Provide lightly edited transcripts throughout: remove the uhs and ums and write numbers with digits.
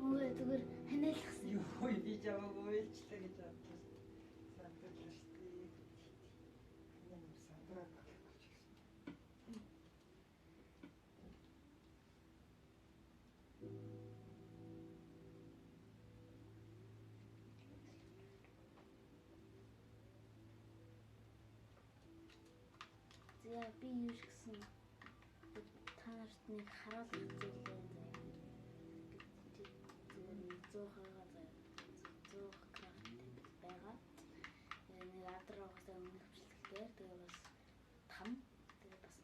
Ой, зүгээр ханиалгасан. Юу би жамаг уйлчлаа гэж бодсон. Сандлаа штэ. Яа сандраа болж гисэн. За би юу гэсэн та нарт нэг харуулах зүйл байна. Зүгээр 100 крафт байгаа. Нэг адрагаас өмнөх хвчлэгтэй. Тэгээ бас 5. Тэгээ бас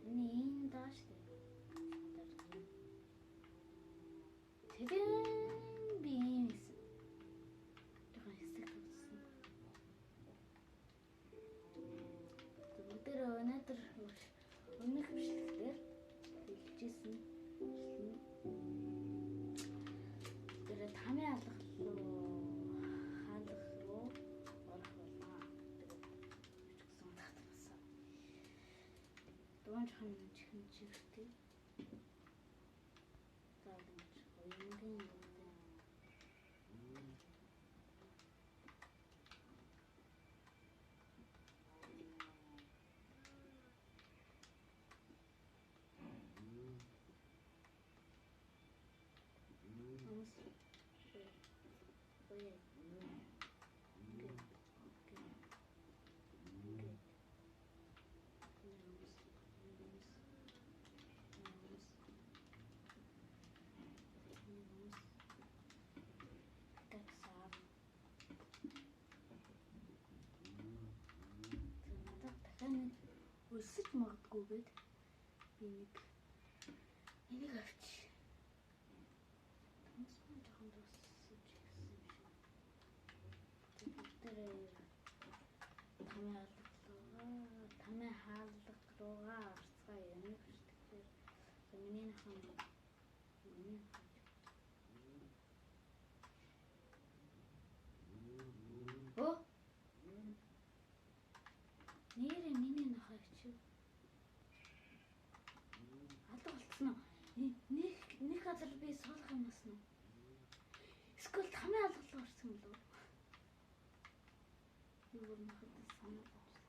нэг энэ дааш тэгээ. Тэгээ би юм гэсэн. Тэгвэл хэсэг тавьсан. Тэр өнөөдөр өмнөх хвчлэгтэр хэлжсэн. Тэр тамийн хаалга руу орох болно. Тэгсэн татсан. Дуунчхан чихэн чигтэй. Таадч хоёрын юм. Өсөж магадгүйгээд би нэг энийг авч томсон жоохон дуусаж гисэн юм шиг. Тэр тамийн хаалга руугаа орцгоо юм шүү дээ. Миний хан Оо нэрээ миний нахаач. Алга болцсон уу? Нэг газар би суулгах юм басна уу? Эсвэл тамийн алгалаа орсон юм уу? Юу нөхөд санаа зовсон.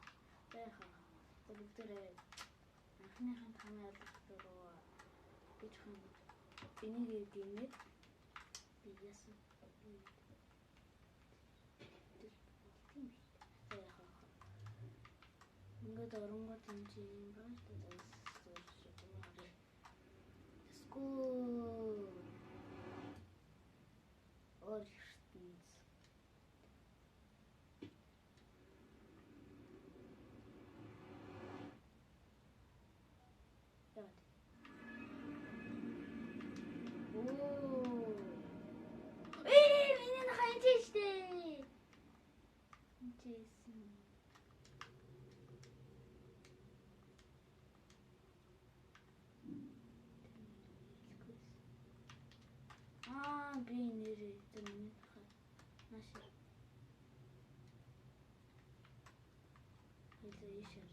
Бэхаа. Бүгдээрээ анхныхан тамийн алгалаа руу гэж хан энийг гинэд би яасан. Ингээд оронгууд юм чи юм байна шүү дээ. Скул. Орхтэнс. Яа. Оо. Миний нахай чиштэй. Чисэн. Би нэрээ зэмний хаа наашаа хэлээ ишэр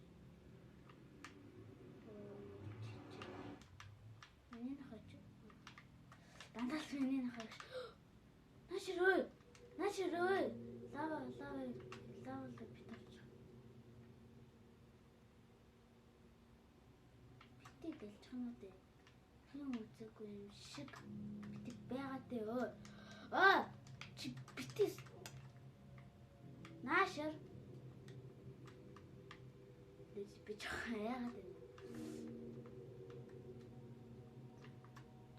миний нахаач дандаа миний нахаач наашрөө лава битарч бити дэлчхнүүдээ хэн үзээгүй юм шиг бити байгаад өө чи битис наашар дэс бич хаягаад байна.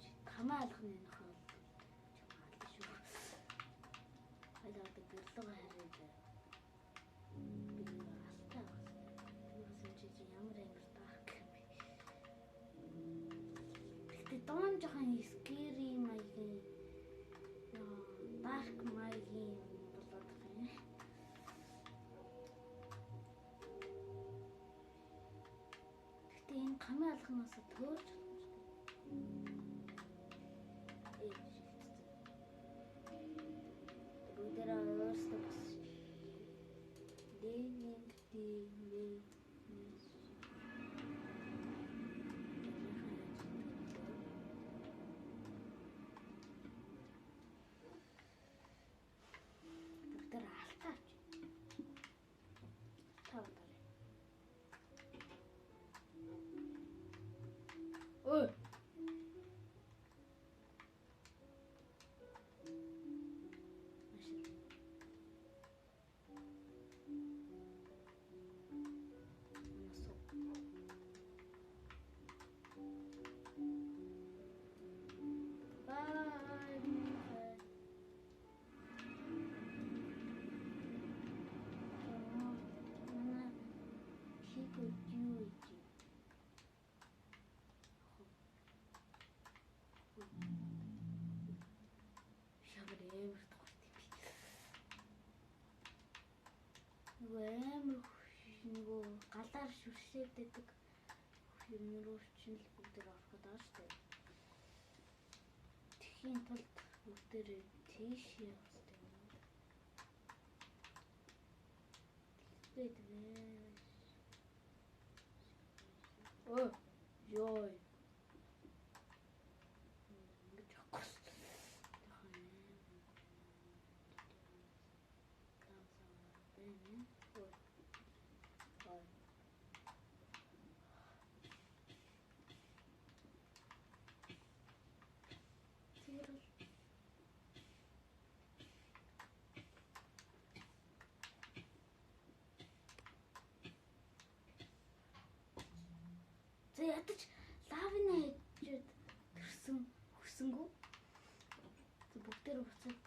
Чи тамаа алхны нөхөл чи маал шүү. Хайлаад гэрлэг хараад би алтаа бас чи ямар даарк юм бэ. Тэгтээ доон жоохон скери маягийн dark маягийн болоод байна. хамгийн алхнаас төөрч бүгдээр өөрсдөө бас бүгдээр алтаач тавтар. Ой. Нөгөө галаар шүршээдэг юм руу чинь л бүгдээр ороход байгаа шүү дээ. Тэхийн тулд бүгдээр тийш явах хэрэгтэй юм. Тэтгэдэг. Ой, ёй. Ингэж авахгүй. За ядаж лавны хажууд төрсөн хөсөнгөө. Бүгдээр уцаад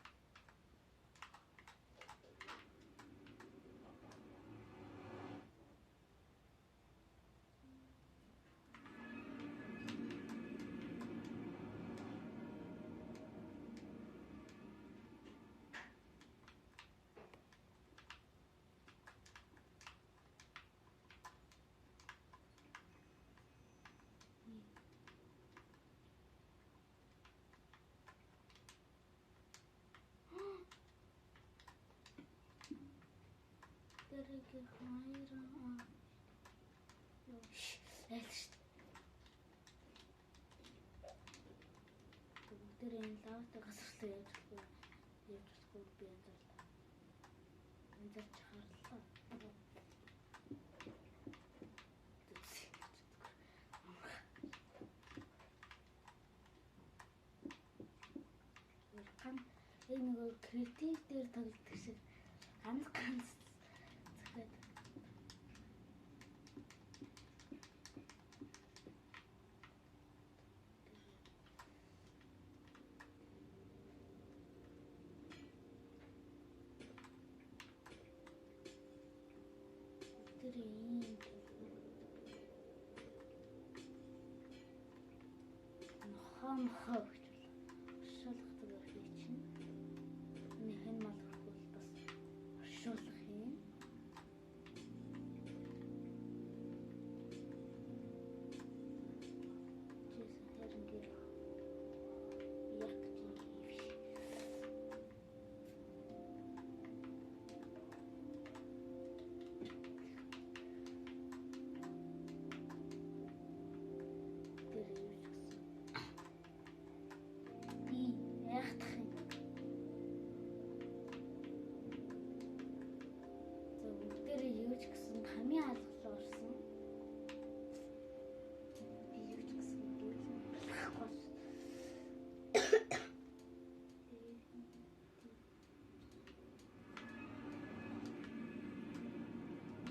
тэрийг хайраа. Ээлж. Бүгдээр энэ лавтай газарлаа явж болохгүй би анзаарлаа. Анзаарч харлаа. Энэ нөгөө креатив дээр тоглох шиг ганц захиад тэр юм нохоо гэж оршуулах зүгээр хийчихнэ. Миний хэн мал хөл бас оршуулах юм. Чисэн хэрнгээр яг тийм. Хамгийн алгалаа орсон. Би юу ч гэсэн болохгүй.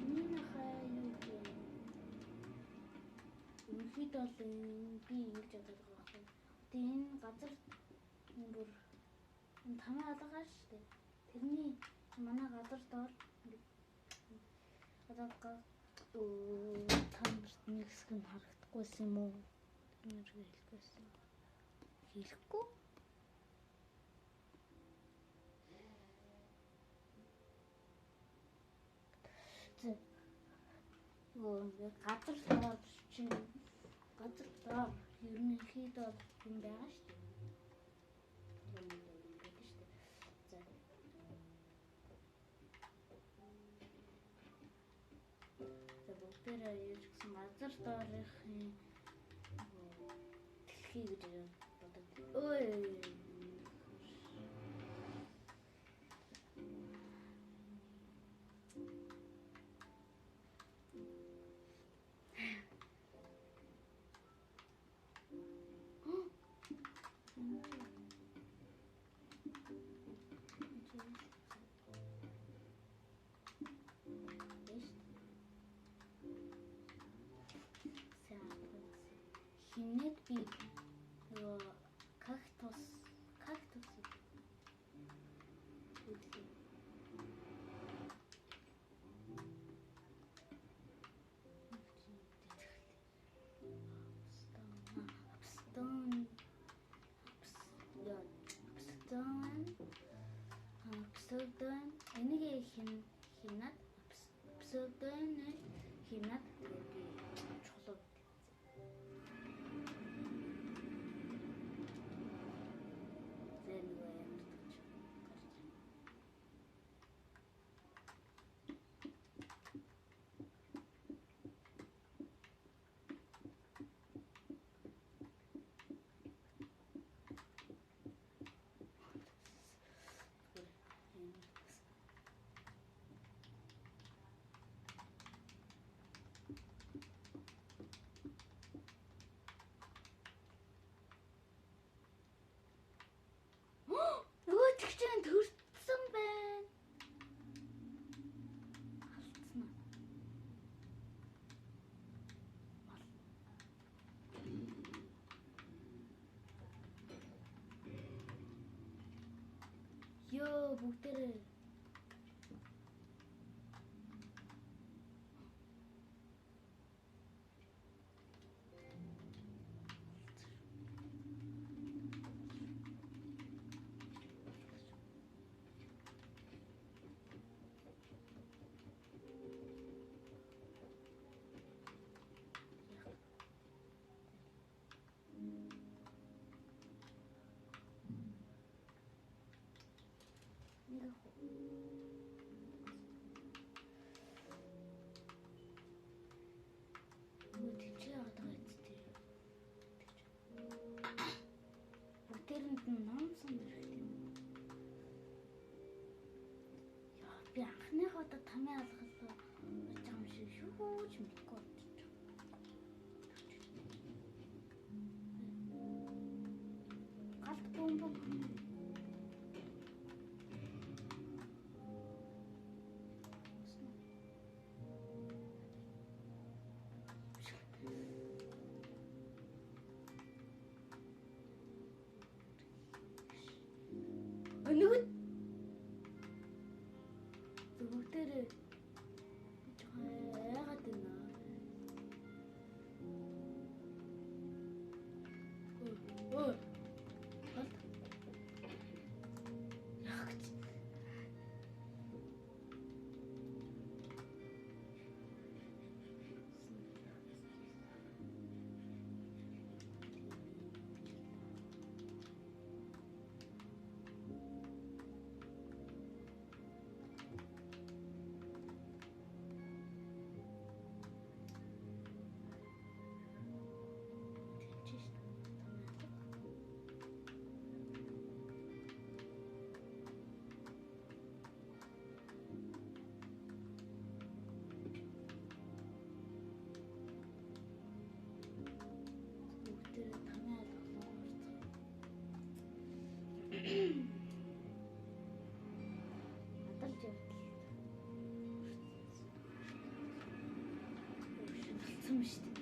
Миний хаа юу юм. Үнэхээр бол би ингэж бодож байгаа байхгүй. Тэгээ энэ газар бүр тамаа алгаа шүү дээ. Тэрний манай газар доор тамирт нэг хэсэг нь харагдахгүйсэн юм уу? Нэр хэлэхгүйсэн. Хэлэхгүй. Газар доор чинь газар доор ерөнхийдөө юм байгаа шүү дээ. Юм гэдэг шүү дээ. За. За бүгдээрээ яаж гэсэн газар доорынхын дэлхий гэж бодод. Ой. Хинээд би нөгөө кактус үлээ. Абсолютно энийг хинаад абсолютно хинаад чулуу. Төрсөн байна. Алдсан аа. Ёо бүгдээрээ бүгдээрэнд нь номсон байх юм. Яа би анхныхоо та тамийн алгал болж байгаа юм шиг шүүж мэдгүй болчих. Галт бомб. Өнөд бүгдээрээ яагаад юм аа? Ой. Ягч. Адалж явдал. Болсон шүү дээ.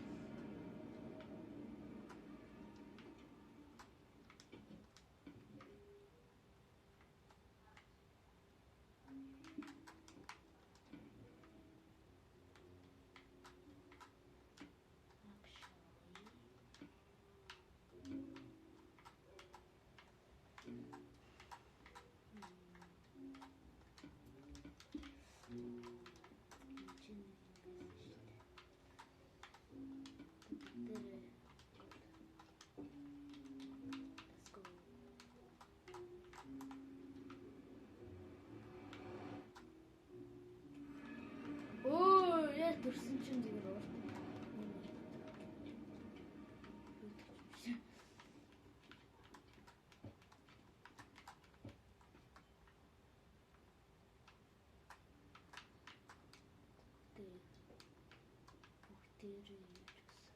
төрсөн чинь зүгээр уур. Бүгдээрээ юу ч гэсэн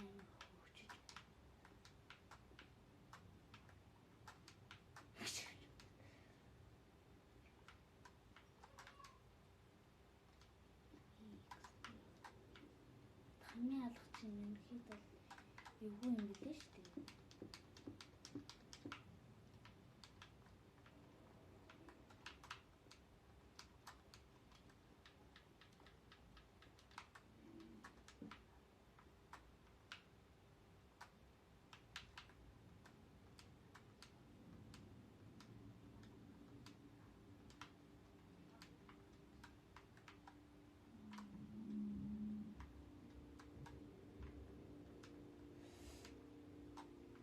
амар хөвчөж. Хамгийн алга чинь ерөнхийд бол эвгүй юм билээ шүү дээ.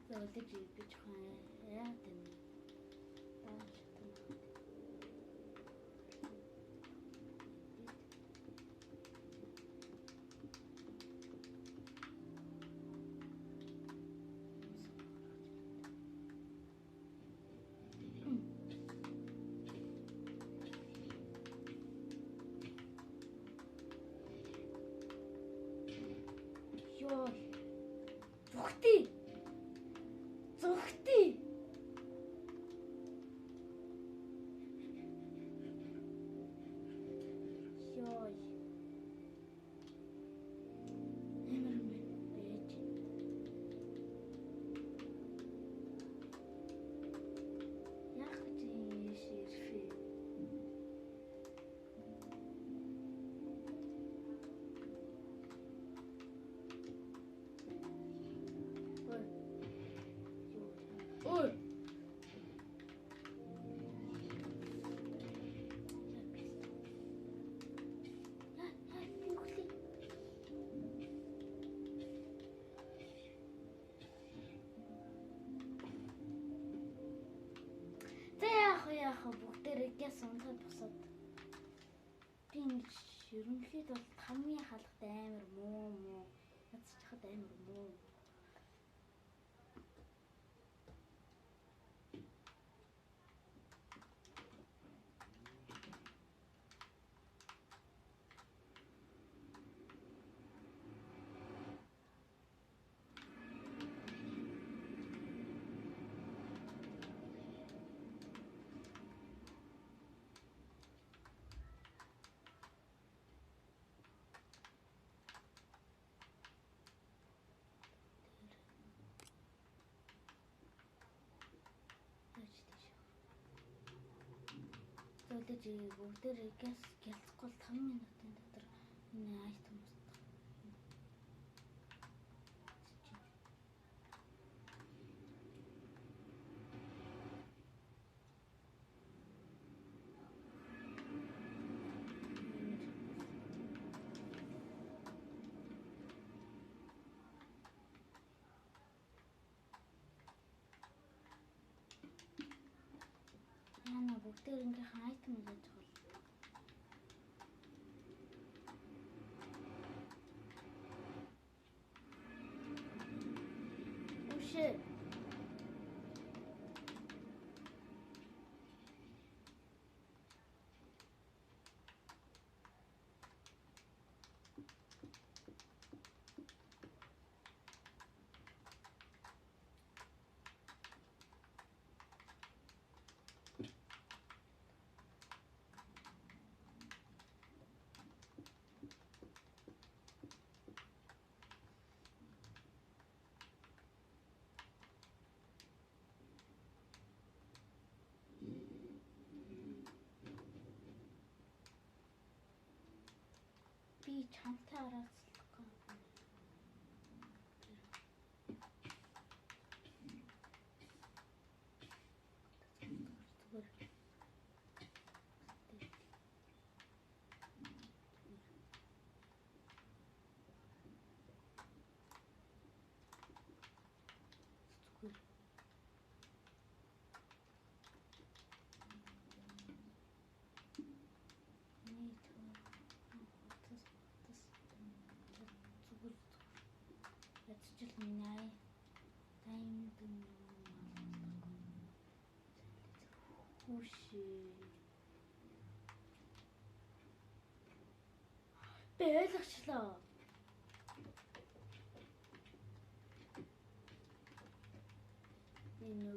Зөөлөж бич хаан яа гэв. Тааш тань. Ёо. Зүхтий. Зүхтий. Ёо. Эмэр мэн бэж. Яах гэж юм ширфээ. Ой. Яах бүгдээрээ гэс унтаад босоод би ингэж ерөнхийд бол хамгийн халахт амар муу ядчихад амар муу. Зөөлөж бүгдээрээ гэс гэлцэхгүй 5 минутын дотор энэ айтем устгах. Яна бүгдээр ингээ айтем гэж бол. Ушээ. Би чамтай харилцах гоо. Зүгээр. Need to шээ. Би ойлгочлоо. Энэ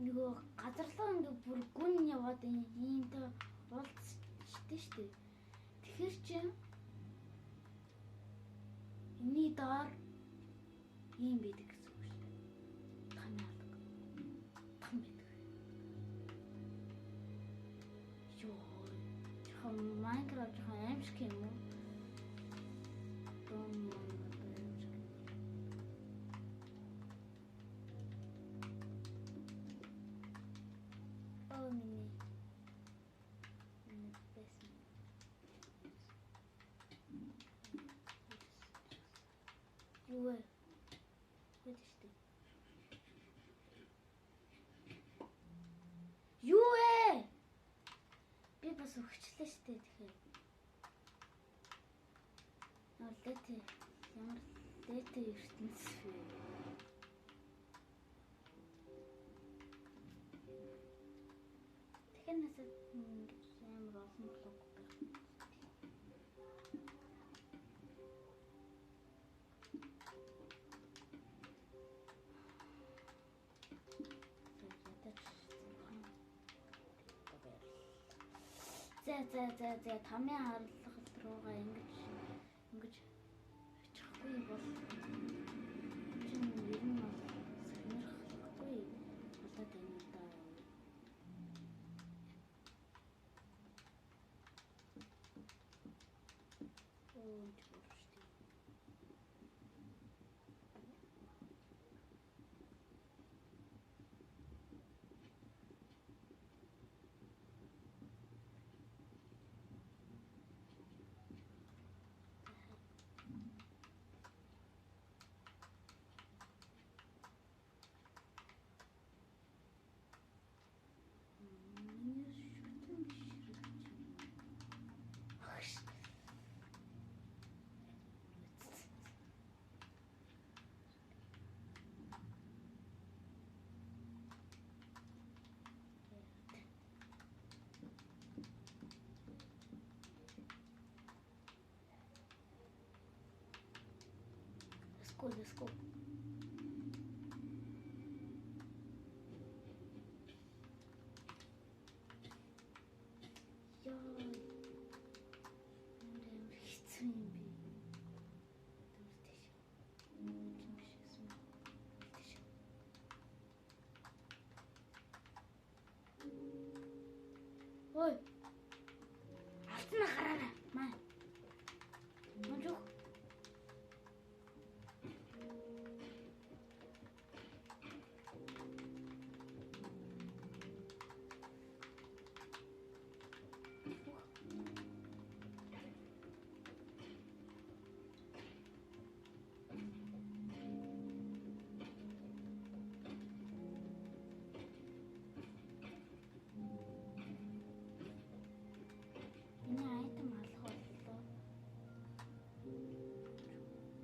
нөгөө газарлаа ингээ бүр гүн яваад иймтэй уулзчихдээ штэ. Тэгэхээр чи энэний доор ийм байдаг гэсэн үг шүү дээ. Таны алга. Там байдаг. Йоо. Жохон Майнкрафт жохон аимшиг юм уу? Oh, миний. Бэсэн. Юу вэ? Хэвчээ. Юу вэ? Би бас өгчлээ штэ тэгэхээр. Лэт ямар лэт ертөнц вэ? Тэгэхээр насад ингэж амар олон блог байх. За тамийн харгалт руугаа ингэж очихгүй бол чинь ер нь бол сонирхолтой болоод байна да. Оо чүрчтэй. Let's go. Яа. Энд хэцүү юм би. Ой. Алтна гараарай. Маа. Мужух.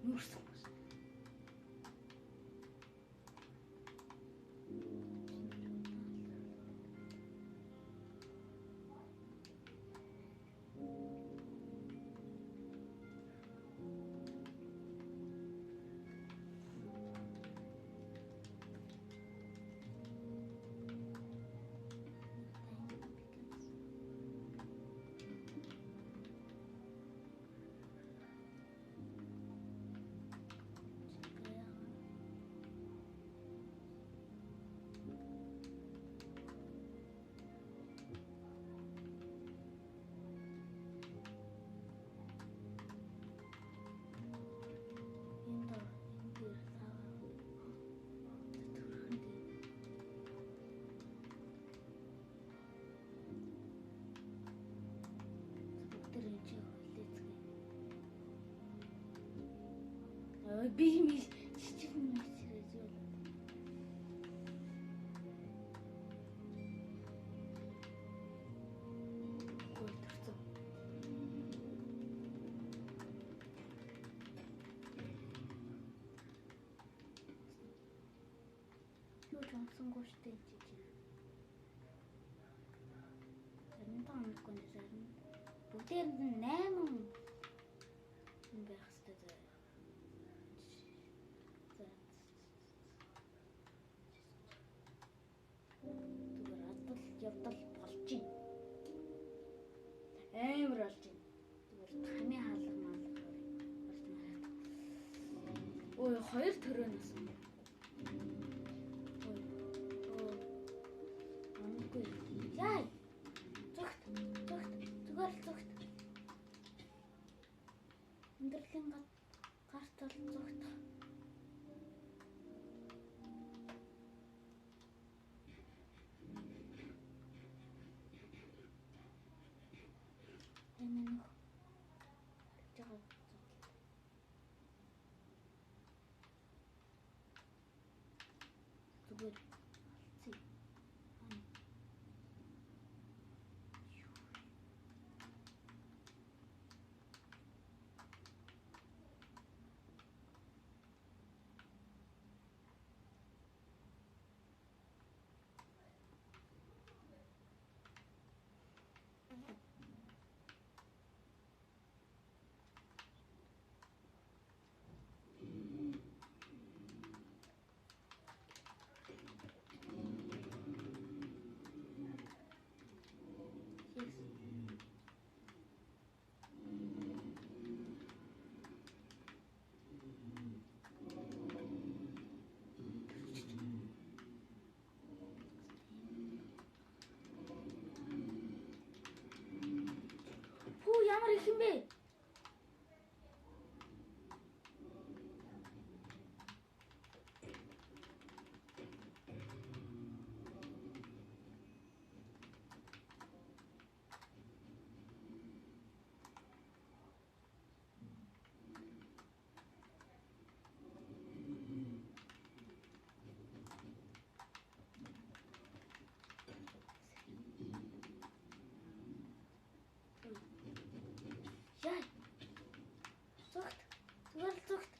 Нүүрсэн. Би чичиг юм хэлээ. сонсонгүй штэ жижиг. Зарим тоо амтгүй нэ зарим. Бүгдээрэнд нь 8 юм байх хэвээр заа. Зүгээр адал явдал болж байна. Амар болж байна. Зүгээр тамийн хаалга маалга болж байна. Ой, 2 төрөөнөөс. Яй! Зүгт! Зүгээр л зүгт. Өндөрлийн гарт бол зүгт. Энэ жагаад зүгээр алцъя. Хүү ямар их юм бэ? Яй! Зүгт! Зүгээр л зүгт!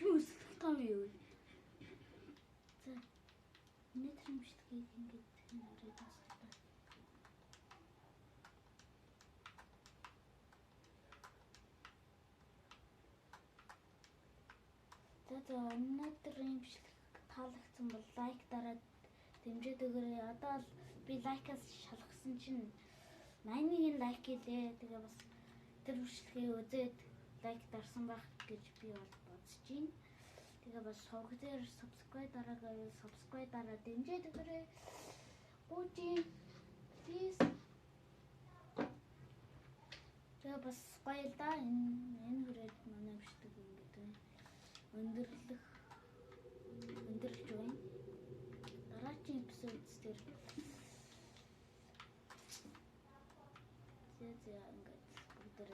Юу сэтгэл юу? За. Өнөөдөр юм шиг ингэж нэрээд баслаа. За өнөөдөр юм шиг таалагдсан бол лайк дараад дэмжиж өгөөрэй. Одоо л би лайкаас шалгасан чинь 81 лайк хийлээ. Тэгээ бас тэр бичлэгийг үзээд лайк дарсан байх гэж би бол бодож байна. Тэгээ бас сувг дээр subscribe дараад дэмжиж өгөөрэй. Үгүй please. Тэгээ бас гоё л да энэ хүрээд манай бичлэг ингэдэг. Өндөрлж байна. Дараагийн эпизодс дээр ингээд бүгдээ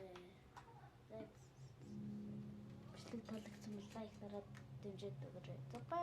бичлэг таалагдсан бол лайк дараад дэмжиж өгөөрэй. За бай.